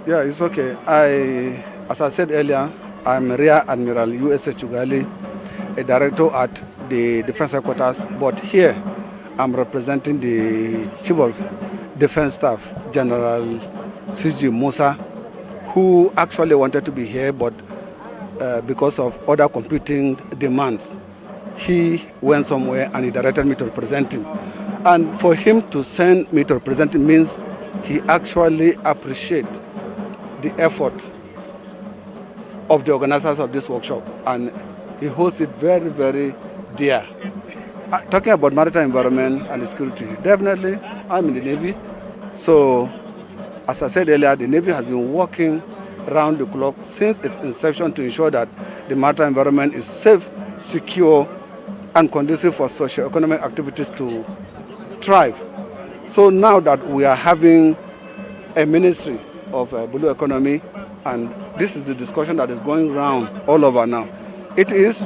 Yeah, it's okay. As I said earlier, I'm Rear Admiral U.S.S. Chugali, a director at the Defense Headquarters. But here, I'm representing the Chief of Defense Staff, General C.G. Musa, who actually wanted to be here, but because of other competing demands, he went somewhere and he directed me to represent him. And for him to send me to represent him means he actually appreciates the effort of the organizers of this workshop, and he holds it very, very dear. Talking about maritime environment and security, definitely I'm in the Navy. So, as I said earlier, the Navy has been working round the clock since its inception to ensure that the maritime environment is safe, secure, and conducive for socio-economic activities to thrive. So now that we are having a ministry of blue economy, and this is the discussion that is going around all over now. It is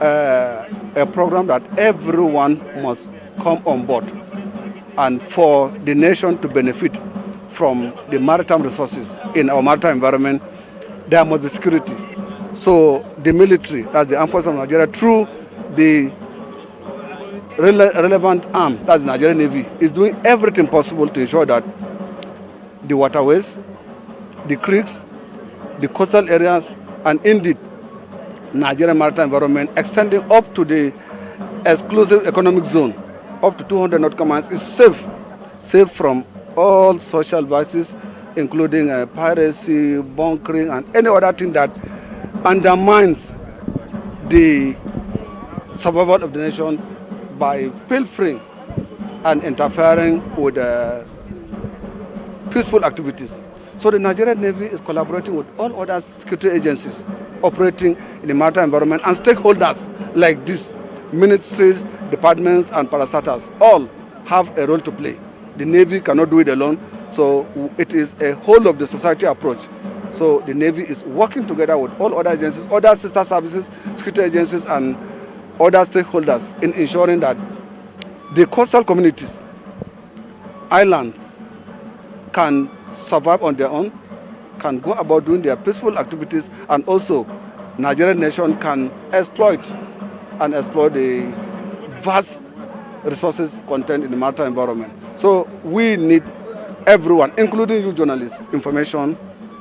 a program that everyone must come on board, and for the nation to benefit from the maritime resources in our maritime environment, there must be security. So the military, that's the armed forces of Nigeria, through the relevant arm, that's the Nigerian Navy, is doing everything possible to ensure that the waterways, the creeks, the coastal areas, and indeed Nigerian maritime environment extending up to the exclusive economic zone, up to 200 nautical miles, is safe from all social vices, including piracy, bunkering, and any other thing that undermines the survival of the nation by pilfering and interfering with peaceful activities. So the Nigerian Navy is collaborating with all other security agencies operating in the maritime environment and stakeholders like this, ministries, departments, and parastatals, all have a role to play. The Navy cannot do it alone, so it is a whole of the society approach. So the Navy is working together with all other agencies, other sister services, security agencies, and other stakeholders in ensuring that the coastal communities, islands, can survive on their own, can go about doing their peaceful activities, and also Nigerian nation can exploit the vast resources contained in the maritime environment. So we need everyone, including you journalists, information.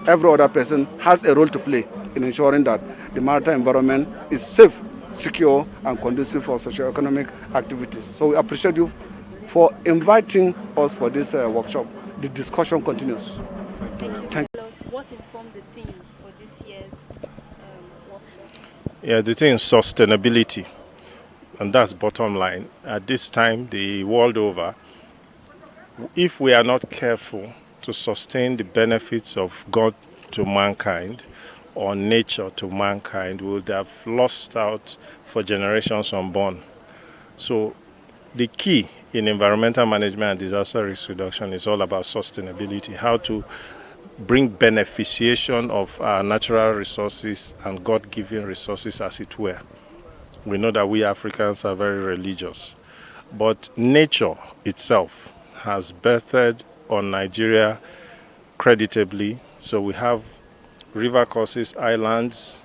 Every other person has a role to play in ensuring that the maritime environment is safe, secure, and conducive for socio-economic activities. So we appreciate you for inviting us for this workshop. The discussion continues. Thank you. What informed the theme for this year's workshop? Yeah, the theme is sustainability, and that's bottom line. At this time, the world over, if we are not careful to sustain the benefits of God to mankind or nature to mankind, we would have lost out for generations unborn. So the key in environmental management and disaster risk reduction is all about sustainability, how to bring beneficiation of our natural resources and God-given resources, as it were. We know that we Africans are very religious, but nature itself has birthed on Nigeria creditably. So we have river courses, islands,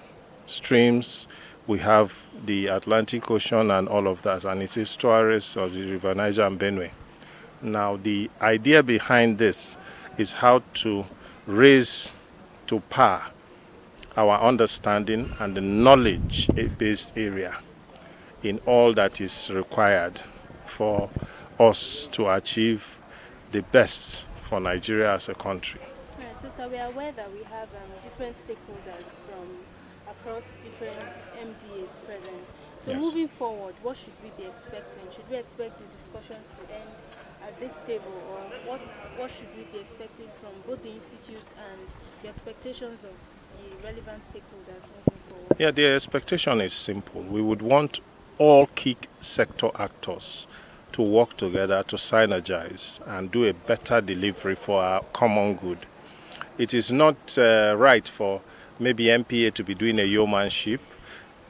streams, we have the Atlantic Ocean and all of that, and it's estuaries of the River Niger and Benue. Now, the idea behind this is how to raise to par our understanding and the knowledge-based area in all that is required for us to achieve the best for Nigeria as a country. Right, so we are aware that we have different stakeholders from across different MDAs present. So Yes. Moving forward, what should we be expecting? Should we expect the discussions to end at this table, or what should we be expecting from both the institute and the expectations of the relevant stakeholders moving forward? Yeah, the expectation is simple. We would want all key sector actors to work together to synergize and do a better delivery for our common good. It is not right for maybe MPA to be doing a yeomanship,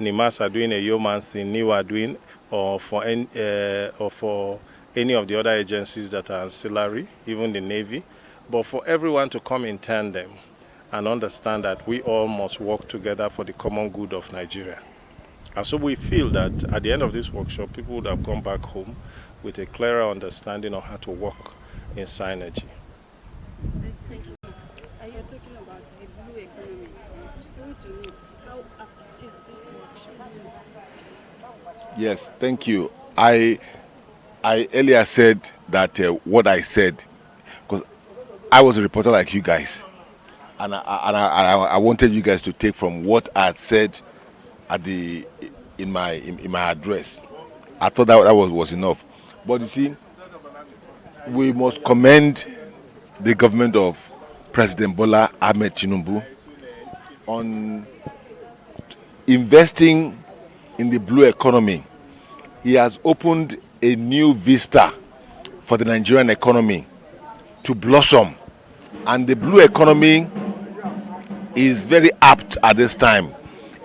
NIMAS are doing a yeoman thing, NIWA are doing, or for any of the other agencies that are ancillary, even the Navy, but for everyone to come in tandem and understand that we all must work together for the common good of Nigeria. And so we feel that at the end of this workshop, people would have gone back home with a clearer understanding of how to work in Synergy. Thank you. You're talking about the blue economy. I want to know how apt is this workshop? Yes, thank you. I earlier said that what I said, because I was a reporter like you guys, and I wanted you guys to take from what I had said at in my address. I thought that was enough. But you see, we must commend the government of President Bola Ahmed Tinubu on investing in the blue economy. He has opened a new vista for the Nigerian economy to blossom, and the blue economy is very apt at this time,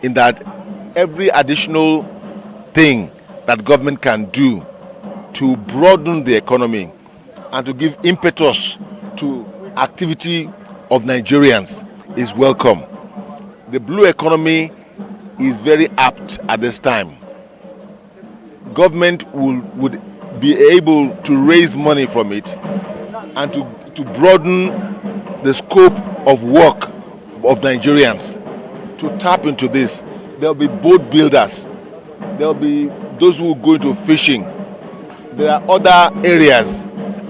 in that every additional thing that government can do to broaden the economy and to give impetus to activity of Nigerians is welcome. The blue economy is very apt at this time. Government would be able to raise money from it and to broaden the scope of work of Nigerians. To tap into this, there will be boat builders, there will be those who go into fishing, there are other areas,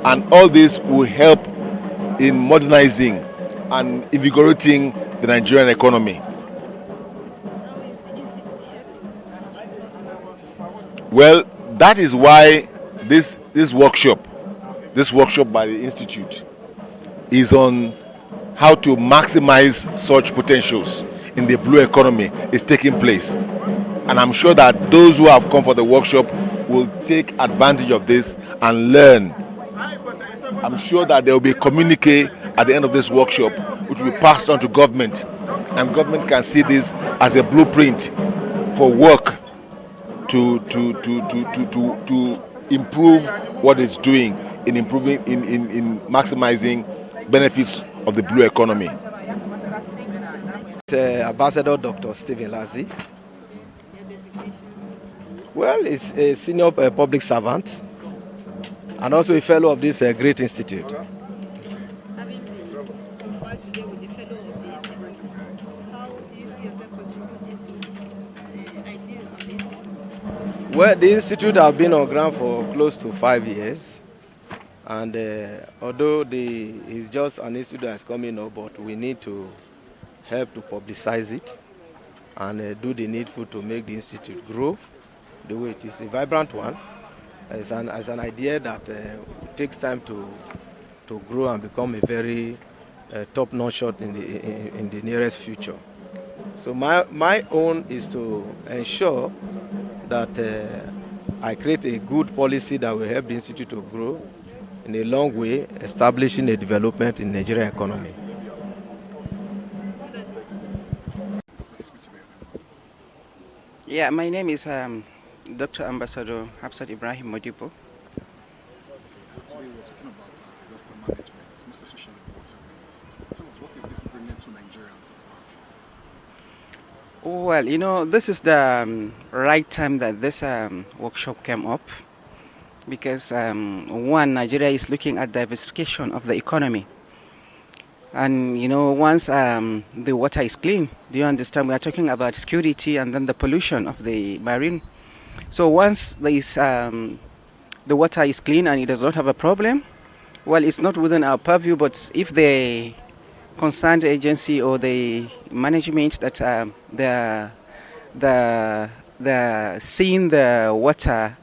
and all this will help in modernizing and invigorating the Nigerian economy. Well, that is why this workshop by the Institute is on how to maximize such potentials in the blue economy is taking place. And I'm sure that those who have come for the workshop will take advantage of this and learn. I'm sure that there will be a communique at the end of this workshop which will be passed on to government, and government can see this as a blueprint for work to improve what it's doing in improving in maximizing benefits of the blue economy. Ambassador Dr. Stephen Lassie. Well, he's a senior public servant and also a fellow of this great institute. Having been conferred today with the fellow of the institute, how do you see yourself contributing to the ideas of the institute? Well, the institute has been on ground for close to 5 years, and although it's just an institute that's coming up, but we need to help to publicize it and do the needful to make the institute grow the way it is, a vibrant one. As an idea that takes time to grow and become a very top-notch shot in the nearest future. So my own is to ensure that I create a good policy that will help the institute to grow in a long way, establishing a development in the Nigerian economy. Yeah, my name is Dr. Ambassador Hafsat Ibrahim Modibo. Today we're talking about disaster management, most especially waterways. Tell us, what is this bringing to Nigerians at large? Well, you know, this is the right time that this workshop came up, because one, Nigeria is looking at diversification of the economy. And you know, once the water is clean, do you understand? We are talking about security and then the pollution of the marine. So once there is, the water is clean and it does not have a problem, well, it's not within our purview, but if the concerned agency or the management that they're seeing the water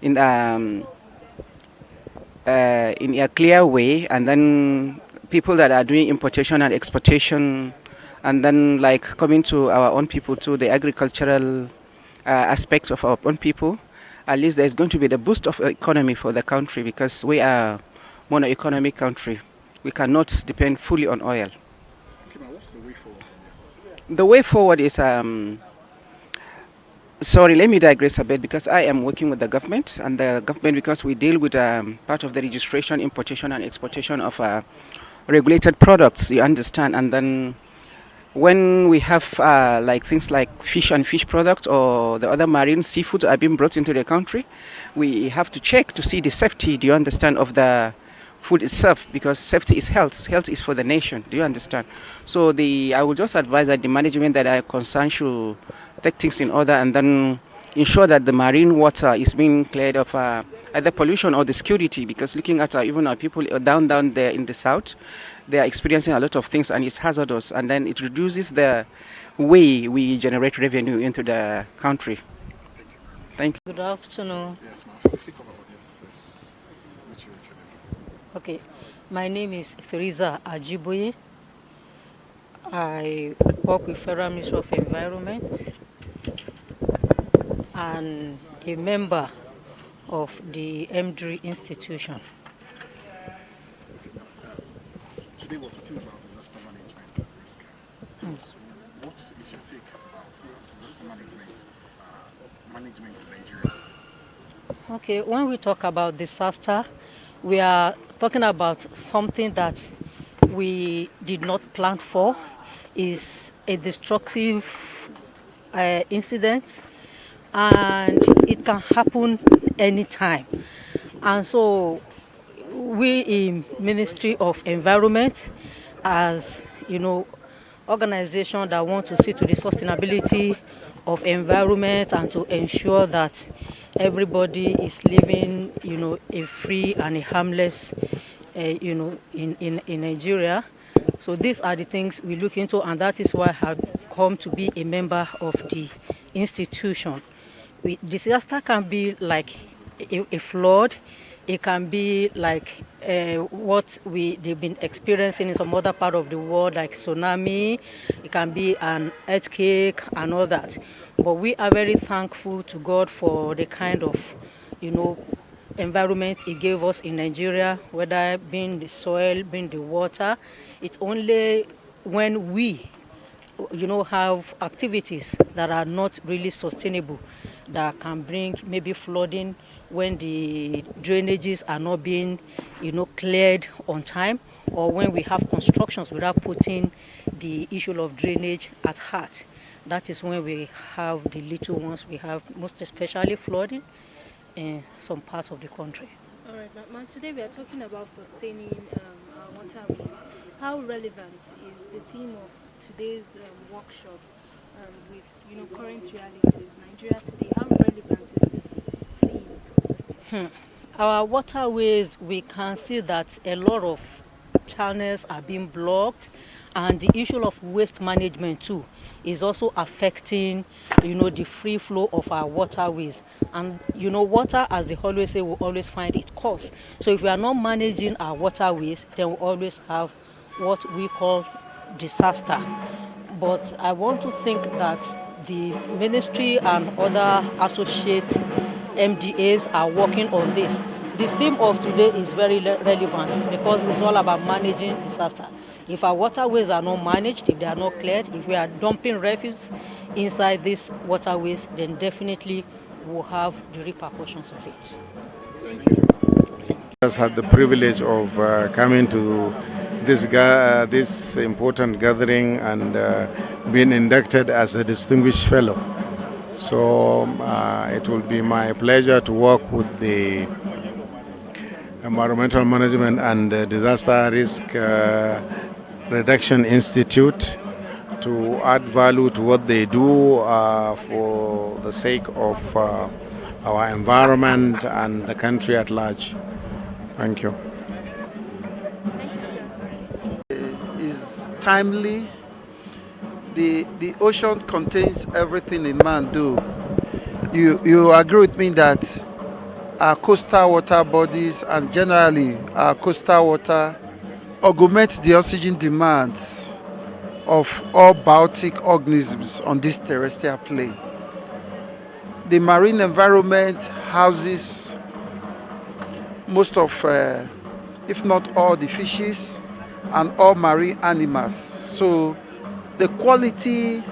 in a clear way, and then people that are doing importation and exportation, and then like coming to our own people too, the agricultural aspects of our own people, at least there's going to be the boost of the economy for the country, because we are mono-economic country. We cannot depend fully on oil. Okay, what's the way forward from here? The way forward is, sorry, let me digress a bit, because I am working with the government, and the government, because we deal with part of the registration, importation and exportation of regulated products, you understand, and then when we have like things like fish and fish products or the other marine seafood are being brought into the country, we have to check to see the safety, do you understand, of the food itself, because safety is health. Health is for the nation, do you understand? So I will just advise that the management that are concerned should take things in order and then ensure that the marine water is being cleared of either pollution or the security, because looking at even our people down there in the south, they are experiencing a lot of things and it's hazardous, and then it reduces the way we generate revenue into the country. Thank you. Good afternoon. Yes, ma'am. For the sake of our audience, let's meet you introduce. Okay, my name is Theresa Ajiboye. I work with Federal Ministry of Environment and a member of the MDRI institution. Today we're talking about disaster management and risk. So what is your take about disaster management in Nigeria? Okay, when we talk about disaster, we are talking about something that we did not plan for. Is a destructive incident, and it can happen anytime. And so we in Ministry of Environment, as you know, organization that want to see to the sustainability of environment and to ensure that everybody is living, you know, a free and a harmless, you know, in Nigeria. So these are the things we look into, and that is why I have come to be a member of the institution. Disaster can be like a flood. It can be like what they've been experiencing in some other part of the world, like tsunami. It can be an earthquake and all that. But we are very thankful to God for the kind of, you know, environment He gave us in Nigeria, whether being the soil, being the water. It's only when we, you know, have activities that are not really sustainable that can bring maybe flooding, when the drainages are not being, you know, cleared on time, or when we have constructions without putting the issue of drainage at heart. That is when we have the little ones we have, most especially flooding in some parts of the country. All right, ma'am. Today we are talking about sustaining our waterways. How relevant is the theme of today's workshop with, you know, current realities, Nigeria today? How relevant is this theme? Our waterways, we can see that a lot of channels are being blocked, and the issue of waste management too is also affecting, you know, the free flow of our waterways. And you know, water, as they always say, will always find its course. So if we are not managing our waterways, then we always have what we call disaster. But I want to think that the ministry and other associates MDAs are working on this. The theme of today is very relevant because it's all about managing disaster. If our waterways are not managed, if they are not cleared, if we are dumping refuse inside these waterways, then definitely we'll have the repercussions of it. Thank you. I just had the privilege of coming to this important gathering and being inducted as a distinguished fellow. So it will be my pleasure to work with the Environmental Management and Disaster Risk Reduction Institute to add value to what they do for the sake of our environment and the country at large. Thank you. Is timely. The ocean contains everything a man do. You agree with me that our coastal water bodies and generally our coastal water augment the oxygen demands of all biotic organisms on this terrestrial plane. The marine environment houses most of, if not all, the fishes and all marine animals. So the quality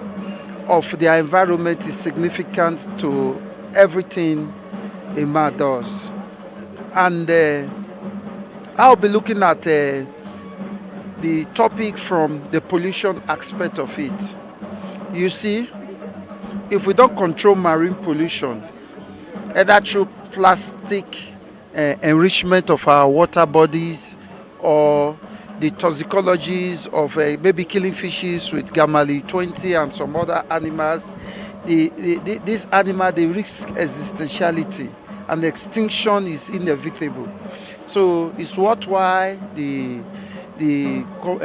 of their environment is significant to everything a man does. And I'll be looking at the topic from the pollution aspect of it. You see, if we don't control marine pollution, either through plastic enrichment of our water bodies or the toxicologies of maybe killing fishes with Gamali 20 and some other animals, these animals, they risk existentiality and extinction is inevitable. So it's worthwhile. The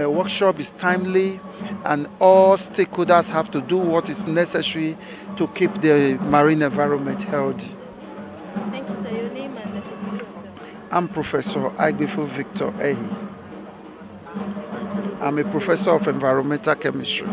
workshop is timely, and all stakeholders have to do what is necessary to keep the marine environment healthy. Thank you, sir. Your name and designation, sir. I'm Professor Agbefo Victor Ehi. I'm a professor of environmental chemistry.